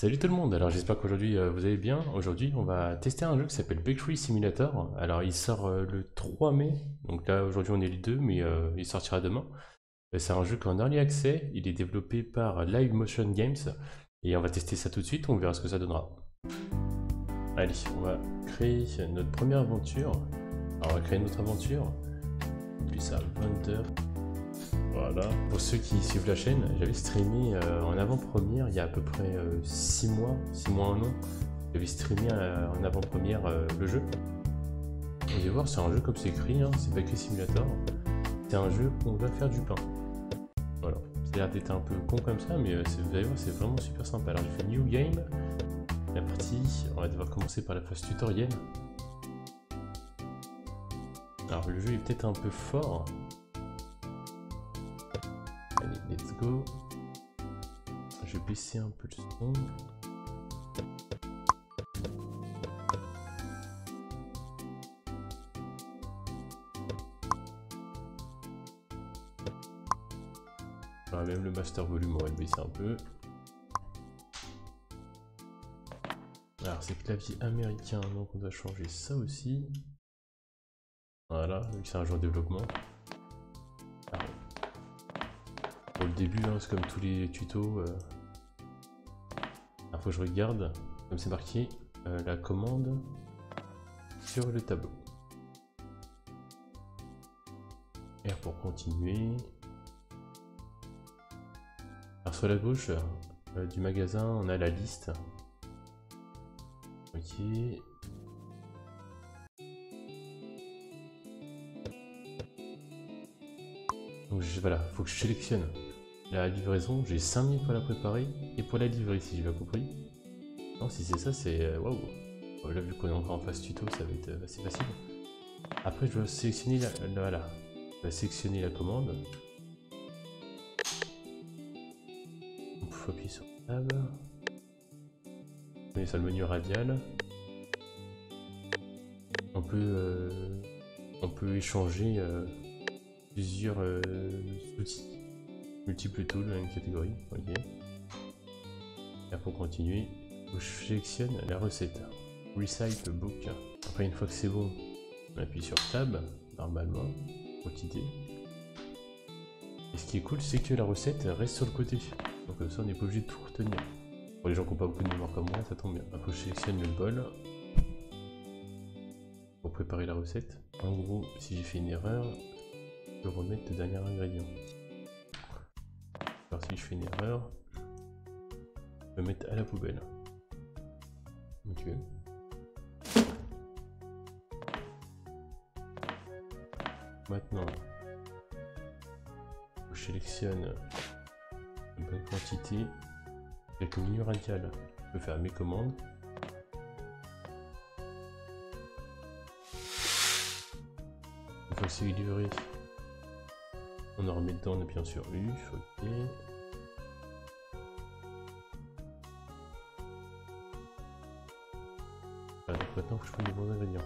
Salut tout le monde, alors j'espère qu'aujourd'hui vous allez bien. Aujourd'hui on va tester un jeu qui s'appelle Bakery Simulator. Alors il sort le 3 mai, donc là aujourd'hui on est le 2 mais il sortira demain. C'est un jeu qui est en early access, il est développé par Live Motion Games et on va tester ça tout de suite, on verra ce que ça donnera. Allez, on va créer notre première aventure. Alors on va créer notre aventure, puis ça, Hunter. Voilà. Pour ceux qui suivent la chaîne, j'avais streamé en avant-première il y a à peu près 6 mois, 1 an. J'avais streamé en avant-première le jeu. Vous allez voir, c'est un jeu comme c'est écrit, hein, c'est Bakery Simulator. C'est un jeu où on va faire du pain. Voilà. Ça a l'air d'être un peu con comme ça, mais vous allez voir, c'est vraiment super sympa. Alors j'ai fait New Game. La partie, on va devoir commencer par la phase tutoriel. Alors le jeu est peut-être un peu fort. Allez, let's go. Je vais baisser un peu le son. Alors, même le master volume, on va le baisser un peu. Alors c'est clavier américain, donc on doit changer ça aussi. Voilà, vu que c'est un jeu en développement. Alors, pour le début, hein, c'est comme tous les tutos. Alors faut que je regarde, comme c'est marqué, la commande sur le tableau. R pour continuer. Alors sur la gauche du magasin, on a la liste. Ok. Donc voilà, faut que je sélectionne la livraison. J'ai 5 minutes pour la préparer et pour la livrer, si j'ai bien compris. Non, si c'est ça, c'est waouh. Là, vu qu'on est encore en phase tuto, ça va être assez facile. Après, je dois sélectionner voilà. Je vais sélectionner la commande. On peut appuyer sur Tab. On est sur le menu radial. On peut échanger plusieurs outils. Multiples tools dans une catégorie. Ok. Là, pour continuer, je sélectionne la recette. Recite book. Après, une fois que c'est bon, on appuie sur Tab, normalement, quantité. Et ce qui est cool, c'est que la recette reste sur le côté. Donc comme ça, on n'est pas obligé de tout retenir. Pour les gens qui n'ont pas beaucoup de mémoire comme moi, ça tombe bien. Il faut que je sélectionne le bol pour préparer la recette. En gros, si j'ai fait une erreur, je peux remettre le dernier ingrédient. Alors si je fais une erreur, je peux mettre à la poubelle. Ok. Maintenant, je sélectionne une bonne quantité. Avec le menu radial, je peux faire mes commandes. Une fois que c'est livré, on en remet dedans en appuyant sur U. Ok. Voilà, donc maintenant, il faut que je prenne les bons ingrédients.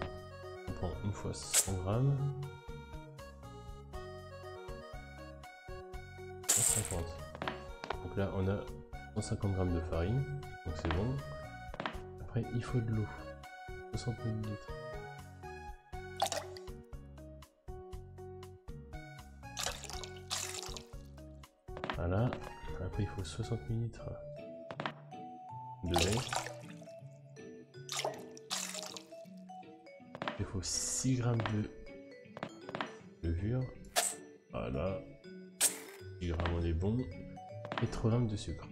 On prend une fois 100 grammes. 150. Donc là, on a 150 grammes de farine, donc c'est bon. Après, il faut de l'eau, 60 ml. Voilà. Après, il faut 60 ml de lait. Il faut 6 grammes de levure. Voilà. 6 grammes, on est bon. Et 3 grammes de sucre.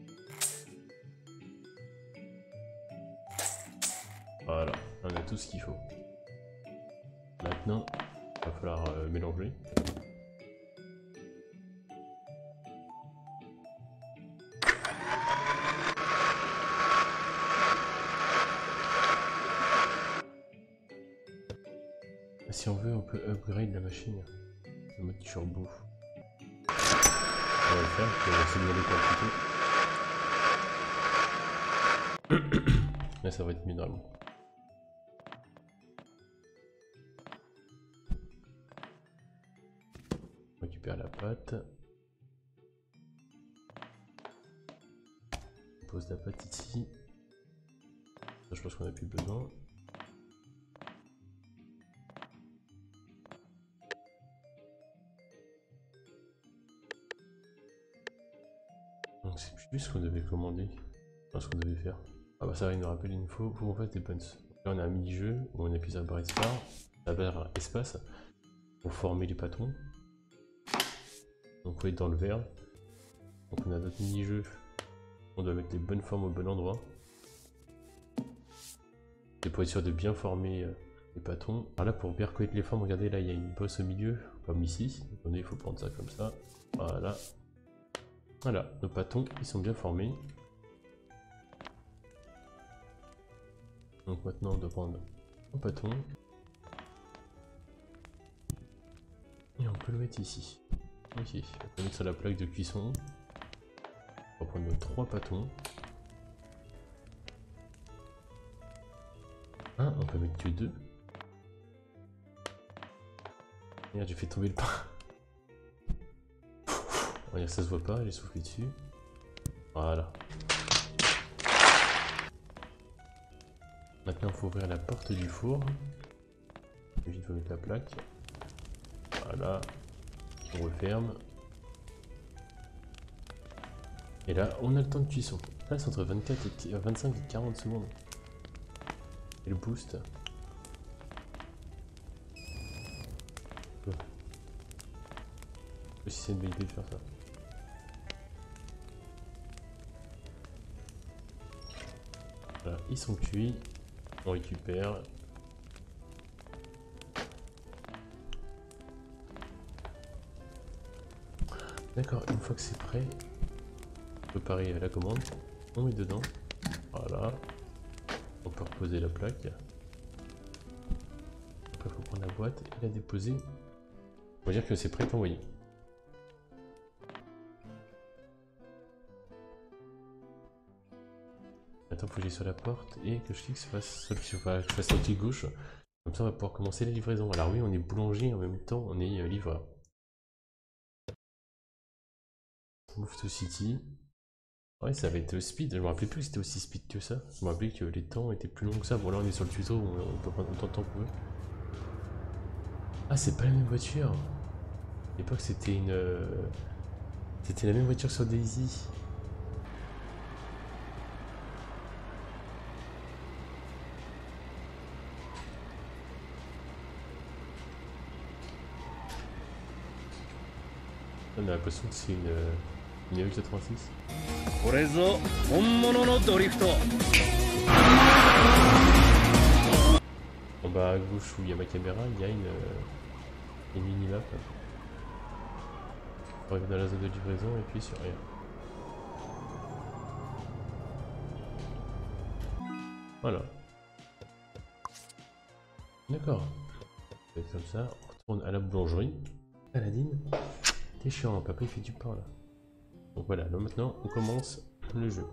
Voilà, on a tout ce qu'il faut. Maintenant, il va falloir mélanger. Si on veut, on peut upgrade la machine. Le mode turbo. On va le faire, je vais essayer de aller plutôt. Là, ça va être mieux normalement. On récupère la pâte. On pose la pâte ici. je pense qu'on a plus besoin. Donc c'est plus ce qu'on devait commander, enfin, ce qu'on devait faire. Ah bah ça il nous rappelle une fois, faut qu'on fasse des buns. Là on a un mini-jeu où on appuie sur la barre espace pour former les patrons. Donc on va être dans le vert. Donc on a notre mini-jeu, on doit mettre les bonnes formes au bon endroit. Et pour être sûr de bien former les patrons. Alors là pour bien reconnaître les formes, regardez là il y a une bosse au milieu, comme ici. Donc il faut prendre ça comme ça. Voilà. Voilà, nos patrons ils sont bien formés. Donc maintenant on doit prendre un patron. Et on peut le mettre ici. Ici. On peut mettre sur la plaque de cuisson. On va prendre nos 3 patons. On peut mettre que 2. Merde, j'ai fait tomber le pain. On va dire que ça se voit pas, j'ai soufflé dessus. Voilà. Maintenant, il faut ouvrir la porte du four. Vite, il faut mettre la plaque. Voilà. On referme. Et là, on a le temps de cuisson. Là, c'est entre 25 et 40 secondes. Et le boost. Je sais pas si c'est une bonne idée de faire ça. Voilà, ils sont cuits. On récupère. D'accord, une fois que c'est prêt, on peut parer à la commande. On met dedans. Voilà. On peut reposer la plaque. Après, il faut prendre la boîte et la déposer. On va dire que c'est prêt à envoyer. Maintenant, il faut que j'aille sur la porte et que je clique sur le clic gauche. Comme ça, on va pouvoir commencer la livraison. Alors oui, on est boulanger, en même temps, on est livreur. Move to City. Ouais, ça va être speed. Je me rappelais plus que c'était aussi speed que ça. Je me rappelais que les temps étaient plus longs que ça. Bon, là, on est sur le tuto, on peut prendre autant de temps qu'on veut. Ah, c'est pas la même voiture. À l'époque, c'était une... C'était la même voiture sur Daisy. On a l'impression que c'est une AU86. En bas à gauche où il y a ma caméra, il y a une minimap. On arrive dans la zone de livraison et puis sur rien. Voilà. D'accord. Comme ça, on retourne à la boulangerie. Aladine, t'es chiant, papa il fait du pain là. Donc voilà, là maintenant on commence le jeu.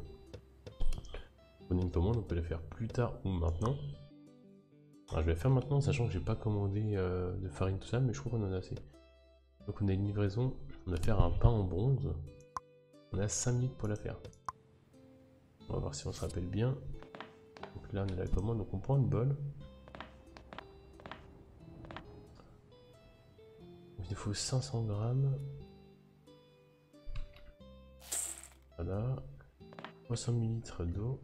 On a une commande, on peut la faire plus tard ou maintenant. Alors je vais la faire maintenant, sachant que j'ai pas commandé de farine tout ça, mais je crois qu'on en a assez. Donc on a une livraison, on va faire un pain en bronze. On a 5 minutes pour la faire. On va voir si on se rappelle bien. Donc là on a la commande, donc on prend une bol. Il faut 500 grammes. Voilà. 300 ml d'eau.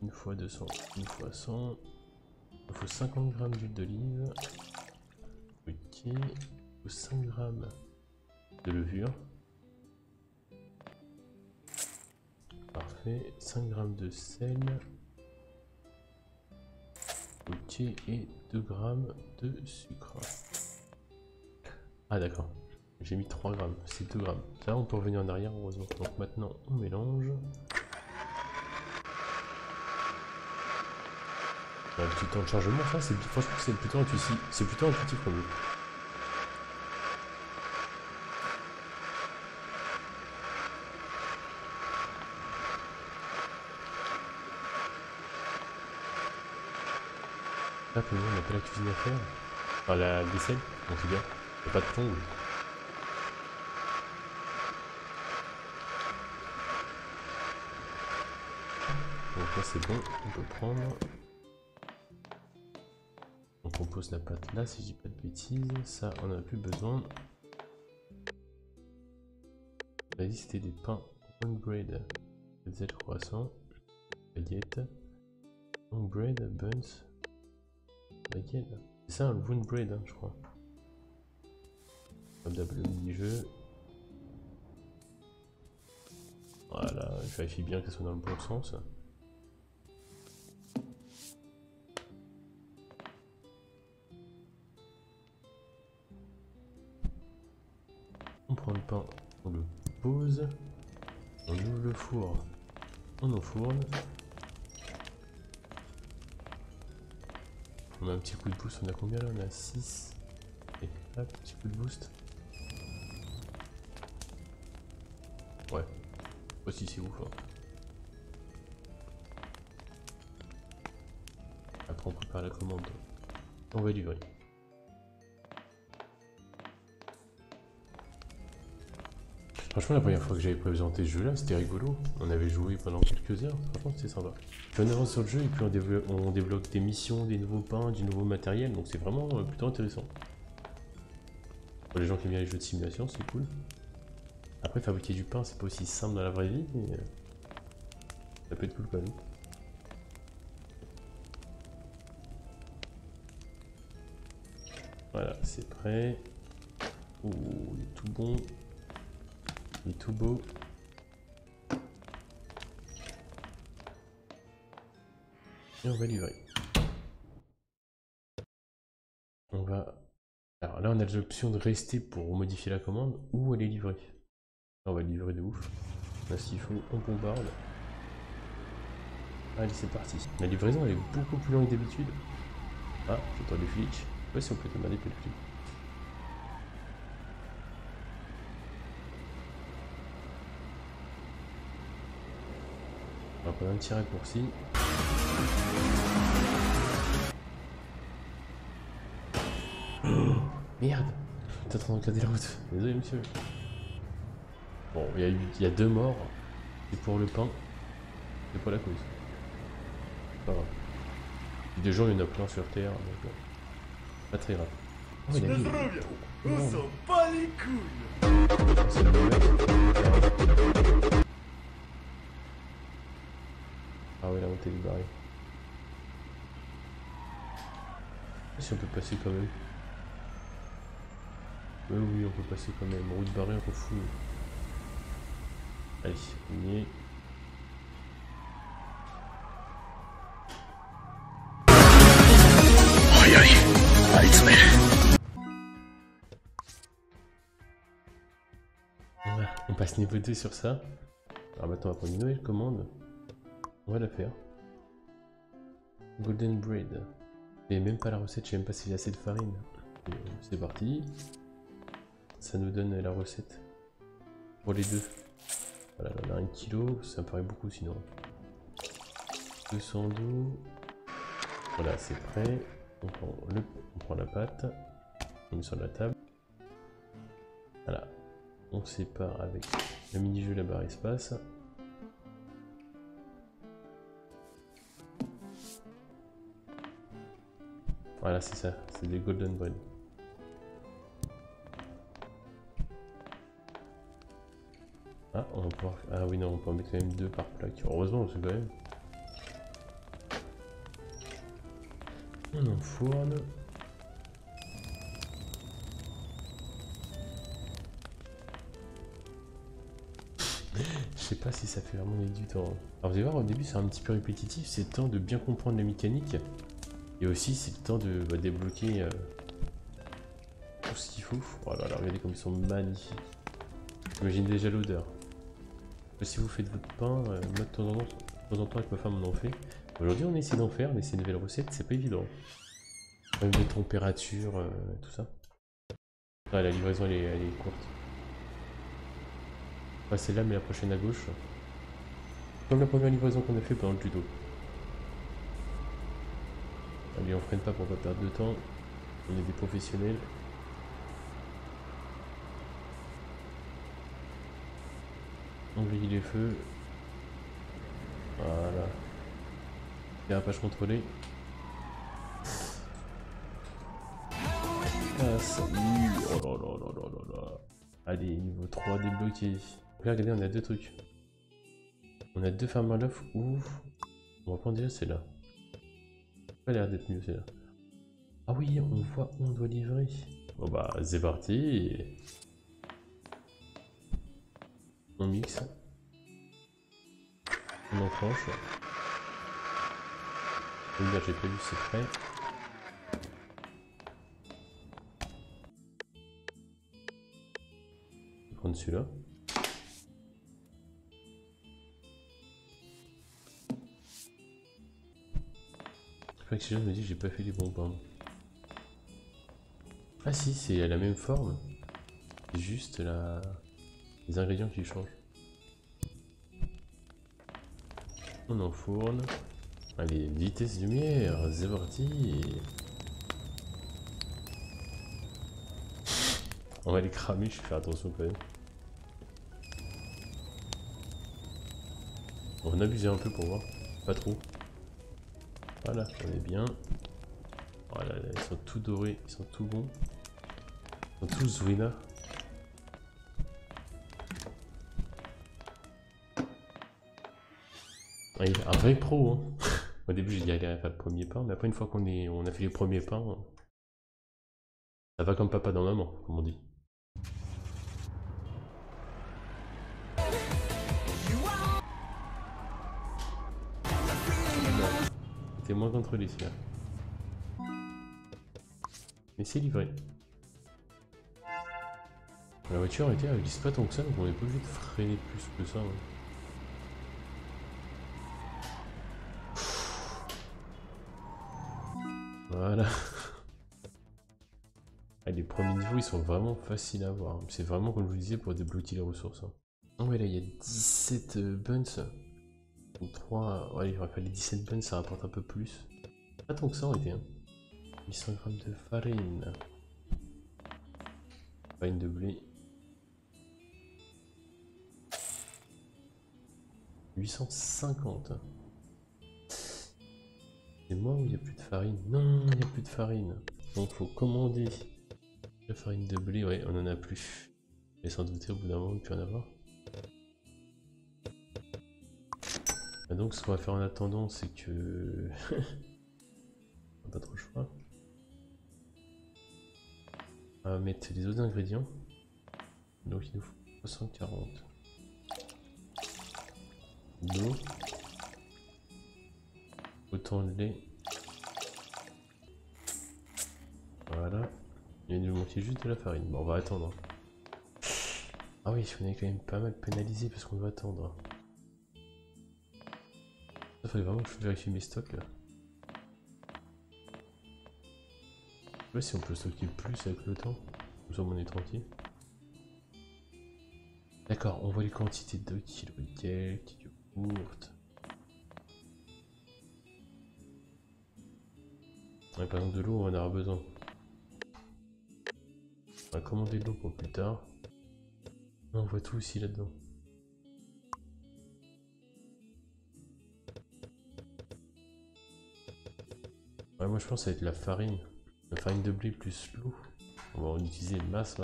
Une fois 200, une fois 100. Il faut 50 grammes d'huile d'olive. Ok. Il faut 5 grammes de levure. Parfait. 5 grammes de sel. Ok. Et 2 grammes de sucre. Ah d'accord, j'ai mis 3 grammes, c'est 2 grammes. Là on peut revenir en arrière heureusement. Donc maintenant on mélange. Un petit temps de chargement, ça c'est franchement c'est plutôt intuitif. C'est plutôt intuitif comme jeu. Là pour nous on n'a pas la cuisine à faire. Enfin la vaisselle, en tout cas. Il n'y a pas de tongs. Donc là c'est bon, on peut prendre. Donc on pose la pâte là si je dis pas de bêtises. Ça on n'a plus besoin. On a dit c'était des pains one bread. Z croissant. Baguette. One bread, buns. Baguette. C'est ça le one bread hein, je crois. Comme d'hab le mini-jeu. Voilà, je vérifie bien qu'elle soit dans le bon sens. On prend le pain, on le pose, on ouvre le four, on enfourne. On met un petit coup de boost, on a combien là? On a 6. Et hop, petit coup de boost. Ouais, aussi c'est ouf. Hein. Après on prépare la commande. On va livrer. Franchement, la première fois que j'avais présenté ce jeu là, c'était rigolo. On avait joué pendant quelques heures, franchement c'était sympa. Puis on avance sur le jeu et puis on débloque des missions, des nouveaux pains, du nouveau matériel, donc c'est vraiment plutôt intéressant. Pour les gens qui aiment bien les jeux de simulation, c'est cool. Après, fabriquer du pain, c'est pas aussi simple dans la vraie vie, mais ça peut être cool quand même. Voilà, c'est prêt. Oh, il est tout bon. Il est tout beau. Et on va livrer. On va... Alors là, on a l'option de rester pour modifier la commande ou aller livrer. Là, on va livrer de ouf. Là, s'il faut, on bombarde. Allez, c'est parti. La livraison, elle est beaucoup plus longue que d'habitude. Ah, j'entends des flics. Je sais pas si on peut demander quel flic. On va prendre un petit raccourci. Oh, merde! T'es en train de regarder la route. Désolé, monsieur. Bon, il y a 2 morts. C'est pour le pain. C'est pas la cause. Pas grave. Des gens, il y en a plein sur Terre. Donc, pas très grave. Oh, il a mis... On s'en bat les couilles. C'est le mauvais. Ah ouais, la montée du barré. Si on peut passer quand même. Oui, on peut passer quand même. Route barrée, on s'en fout. Allez, on y est. Voilà, on passe niveau 2 sur ça. Alors maintenant, on va prendre une nouvelle commande. On va la faire. Golden Bread. Mais même pas la recette, je sais même pas s'il y a assez de farine. C'est parti. Ça nous donne la recette. Pour les deux. Voilà, on a 1 kg, ça me paraît beaucoup sinon. 200 d'eau. Voilà, c'est prêt. On prend la pâte. On met sur la table. Voilà. On sépare avec le mini-jeu la barre espace. Voilà, c'est ça, c'est des golden bread. Ah, on va pouvoir... Ah oui, non, on peut en mettre quand même 2 par plaque. Heureusement, c'est quand même. On enfourne. Je sais pas si ça fait vraiment du temps. Alors vous allez voir, au début c'est un petit peu répétitif, c'est le temps de bien comprendre la mécanique. Et aussi c'est le temps de débloquer tout ce qu'il faut. Oh là là, regardez comme ils sont magnifiques. J'imagine déjà l'odeur. Si vous faites votre pain, moi de temps en temps avec ma femme on en fait. Aujourd'hui on essaie d'en faire, mais ces nouvelles recettes c'est pas évident. Même les températures, tout ça. Ah, la livraison elle est courte. Pas celle-là mais la prochaine à gauche. Comme la première livraison qu'on a fait pendant le judo. Allez, on freine pas pour pas perdre de temps. On est des professionnels. On grille les feux. Voilà. Dérapage contrôlé. Ah, salut. Oh là là là là là là. Allez, niveau 3 débloqué. Là, regardez, on a deux trucs. On a deux farmers love ou... On va prendre déjà celle-là. Ça a l'air d'être mieux celle-là. Ah oui, on voit où on doit livrer. Bon bah, c'est parti. On mixe. On enclenche. Là, j'ai prévu, c'est prêt. Je vais prendre celui-là. Je que je me dis que j'ai pas fait les bons pains. Ah si, c'est la même forme. C'est juste les ingrédients qui changent. On enfourne. Allez, vitesse lumière, c'est parti. On va les cramer, je vais faire attention quand même. On va en abuser un peu pour voir. Pas trop. Voilà, on est bien. Voilà, ils sont tout dorés, ils sont tout bons. Ils sont tous winners. Ah, il est un vrai pro, hein. Au début j'ai galéré à faire le premier pain, mais après une fois qu'on a fait les premiers pains, ça va comme papa dans maman, comme on dit. C'était moins contrôlé celui-là. Mais c'est livré. La voiture elle glisse pas tant que ça, donc on est pas obligé de freiner plus que ça. Hein. Voilà. Ah, les premiers niveaux ils sont vraiment faciles à voir. C'est vraiment comme je vous disais pour débloquer les ressources. Hein. Oh ouais là il y a 17 buns. Ou 3. Ouais il aurait fallu 17 buns, ça rapporte un peu plus. Pas tant que ça en été. Hein. 800 grammes de farine. Farine de blé. 850. C'est moi où il n'y a plus de farine? Non, il n'y a plus de farine. Donc faut commander la farine de blé. Ouais, on en a plus. Mais sans douter au bout d'un moment, il ne peut en avoir. Et donc ce qu'on va faire en attendant, c'est que... on n'a pas trop le choix. On va mettre les autres ingrédients. Donc il nous faut 340. D'eau. Autant de lait. Voilà. Il vient de nous manquer juste de la farine. Bon, on va attendre. Ah oui, on est quand même pas mal pénalisé parce qu'on doit attendre. Il faudrait vraiment que je vérifie mes stocks là. Je sais pas si on peut stocker plus avec le temps. Comme ça on est tranquille. D'accord, on voit les quantités de kilos et quelques yogourts. Ouais, par exemple de l'eau on en aura besoin. On va commander de l'eau pour plus tard. On voit tout aussi là-dedans. Ouais, moi je pense que ça va être la farine. La farine de blé plus l'eau. On va en utiliser masse.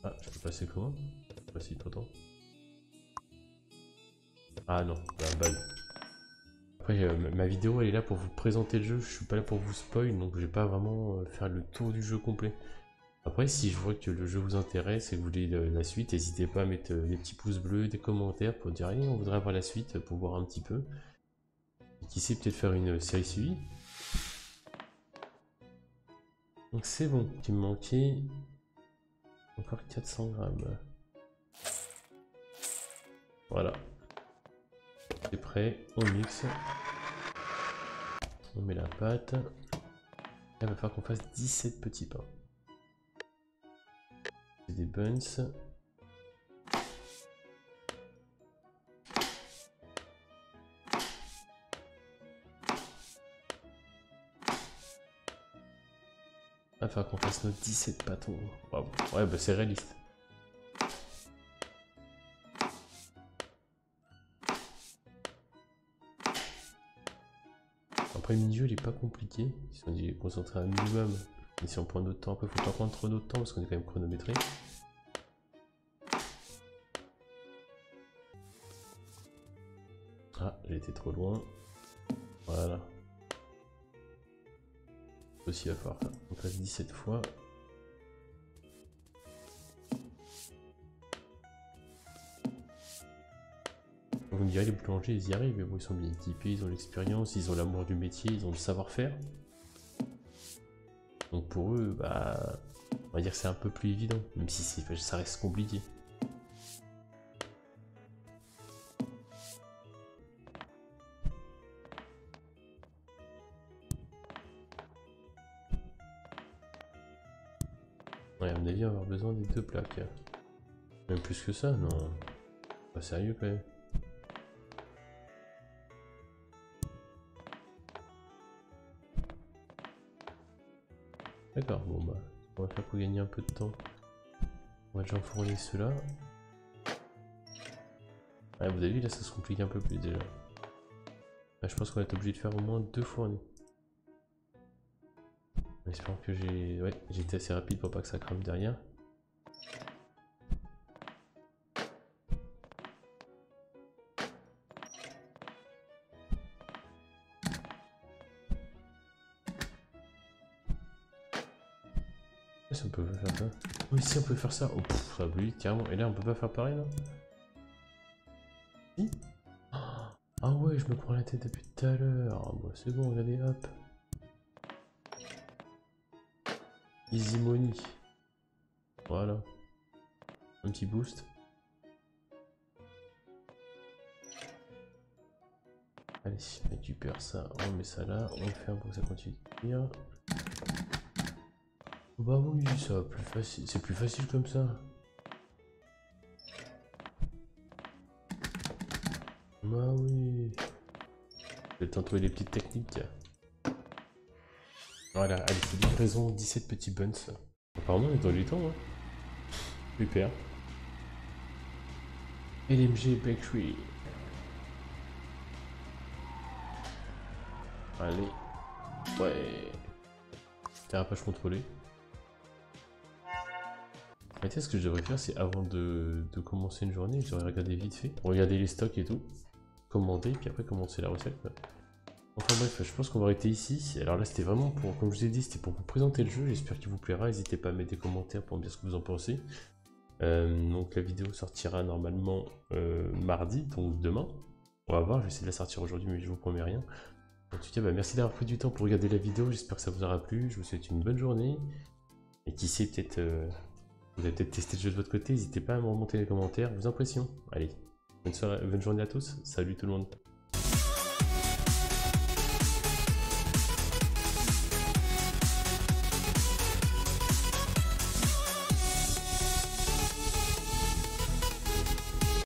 Ah, je peux passer comment? Pas si pourtant. Ah non, la balle. Après, ma vidéo elle est là pour vous présenter le jeu, je suis pas là pour vous spoil, donc je vais pas vraiment faire le tour du jeu complet. Après, si je vois que le jeu vous intéresse et que vous voulez la suite, n'hésitez pas à mettre des petits pouces bleus, des commentaires pour dire allez, on voudrait avoir la suite pour voir un petit peu. Et qui sait, peut-être faire une série suivie. Donc c'est bon, il me manquait encore 400 grammes. Voilà. C'est prêt, on mixe. On met la pâte. Il va falloir qu'on fasse 17 petits pains. C'est des buns. Il va falloir qu'on fasse nos 17 pâtons. Wow. Ouais, bah c'est réaliste. après le mini-jeu il est pas compliqué. Si on dit concentrer un minimum, et si on prend notre temps, après faut pas prendre trop notre temps parce qu'on est quand même chronométré. Ah, j'ai été trop loin. Voilà. Aussi à faire. On passe 17 fois. Vous me direz, les boulangers ils y arrivent, mais bon, ils sont bien équipés, ils ont l'expérience, ils ont l'amour du métier, ils ont le savoir-faire. Donc pour eux, bah, on va dire que c'est un peu plus évident, même si ça reste compliqué. Ouais, à mon avis, on va avoir besoin des 2 plaques. Même plus que ça, non. Pas sérieux quand même. D'accord, bon bah, on va faire pour gagner un peu de temps. On va déjà enfourner ceux-là. Ouais, vous avez vu, là ça se complique un peu plus déjà. Là, je pense qu'on va être obligé de faire au moins 2 fournées. J'espère que j'ai été assez rapide pour pas que ça crame derrière. Si on peut faire ça. Oui, si on peut faire ça. Oh, pff, ça va plus vite carrément. Et là, on peut pas faire pareil là. Si. Ah ouais, je me prends la tête depuis tout à l'heure. Ah, bah, c'est bon, regardez, hop. Easy money. Voilà. Un petit boost. Allez, on récupère ça, on met ça là, on le ferme pour que ça continue de cuire. Bah oui, ça va plus facile, c'est plus facile comme ça. Bah oui. Je vais trouver les petites techniques. Voilà, allez, c'est livraison, 17 petits buns. Apparemment, on est dans du temps, hein. Super. LMG Bakery. Allez. Ouais. Dérapage contrôlé. Mais tu sais, ce que je devrais faire, c'est avant de commencer une journée, je devrais regarder vite fait, regarder les stocks et tout, commander, puis après commencer la recette. Enfin bref, je pense qu'on va arrêter ici. Alors là, c'était vraiment pour, comme je vous ai dit, c'était pour vous présenter le jeu. J'espère qu'il vous plaira. N'hésitez pas à mettre des commentaires pour me dire ce que vous en pensez. Donc la vidéo sortira normalement mardi, donc demain. On va voir, je vais essayer de la sortir aujourd'hui, mais je vous promets rien. En tout cas, bah, merci d'avoir pris du temps pour regarder la vidéo. J'espère que ça vous aura plu. Je vous souhaite une bonne journée. Et qui sait, peut-être... vous avez peut-être testé le jeu de votre côté, n'hésitez pas à me remonter les commentaires, vos impressions. Allez, bonne journée à tous, salut tout le monde.